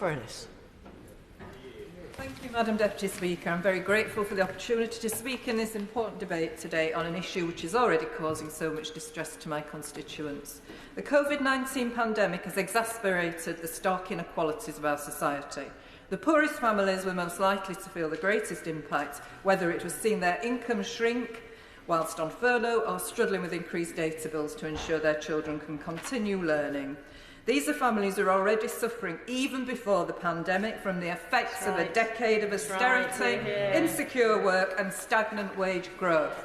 Furness. Thank you, Madam Deputy Speaker. I'm very grateful for the opportunity to speak in this important debate today on an issue which is already causing so much distress to my constituents. The COVID-19 pandemic has exacerbated the stark inequalities of our society. The poorest families were most likely to feel the greatest impact, whether it was seeing their income shrink whilst on furlough or struggling with increased data bills to ensure their children can continue learning. These are families who are already suffering, even before the pandemic, from the effects of a decade of austerity, insecure work and stagnant wage growth.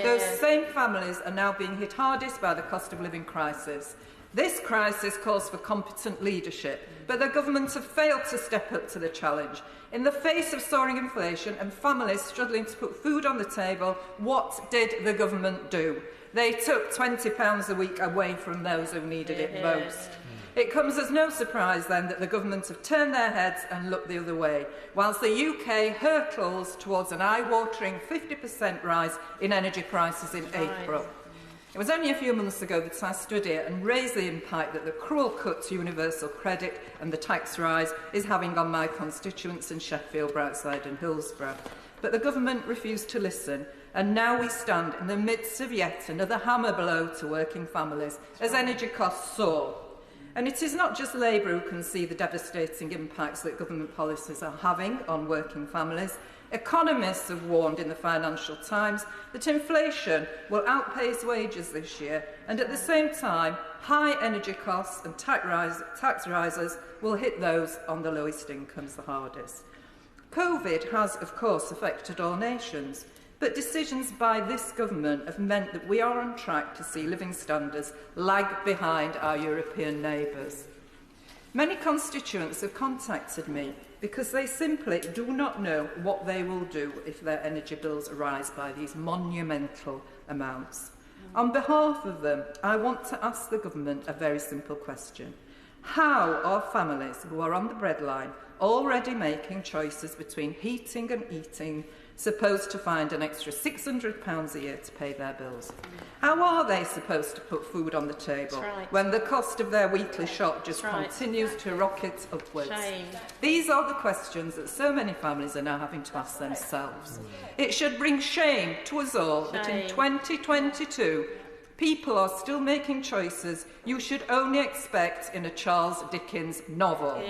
Those same families are now being hit hardest by the cost of living crisis. This crisis calls for competent leadership, but the government have failed to step up to the challenge. In the face of soaring inflation and families struggling to put food on the table, what did the government do? They took £20 a week away from those who needed it most. It comes as no surprise then that the government have turned their heads and looked the other way, whilst the UK hurtles towards an eye-watering 50% rise in energy prices in April. It was only a few months ago that I stood here and raised the impact that the cruel cut to universal credit and the tax rise is having on my constituents in Sheffield, Brightside and Hillsborough. But the government refused to listen, and now we stand in the midst of yet another hammer blow to working families as energy costs soar. And it is not just Labour who can see the devastating impacts that government policies are having on working families. Economists have warned in the Financial Times that inflation will outpace wages this year, and at the same time, high energy costs and tax rises will hit those on the lowest incomes the hardest. COVID has, of course, affected all nations, but decisions by this government have meant that we are on track to see living standards lag behind our European neighbours. Many constituents have contacted me because they simply do not know what they will do if their energy bills rise by these monumental amounts. On behalf of them, I want to ask the government a very simple question. How are families who are on the breadline, already making choices between heating and eating, supposed to find an extra £600 a year to pay their bills? How are they supposed to put food on the table when the cost of their weekly shop just continues to rocket upwards? These are the questions that so many families are now having to ask themselves. It should bring shame to us all that in 2022, people are still making choices you should only expect in a Charles Dickens novel.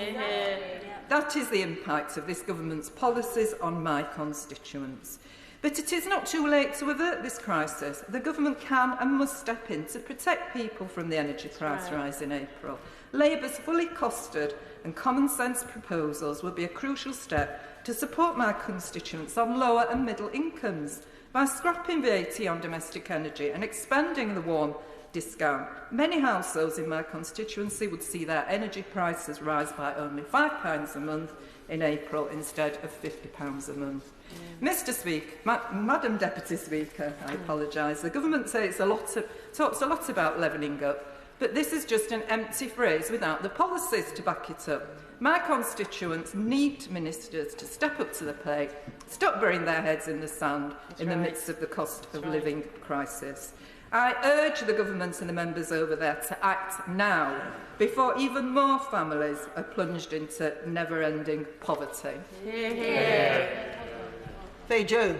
That is the impact of this government's policies on my constituents. But it is not too late to avert this crisis. The government can and must step in to protect people from the energy price rise in April. Labour's fully costed and common sense proposals will be a crucial step to support my constituents on lower and middle incomes. By scrapping VAT on domestic energy and expanding the warm discount, many households in my constituency would see their energy prices rise by only £5 a month in April instead of £50 a month. Mr. Speaker, Madam Deputy Speaker, I apologise. The government talks a lot about levelling up, but this is just an empty phrase without the policies to back it up. My constituents need ministers to step up to the plate, stop burying their heads in the sand in the midst of the cost of living crisis. I urge the government and the members over there to act now, before even more families are plunged into never-ending poverty. Faye Jones.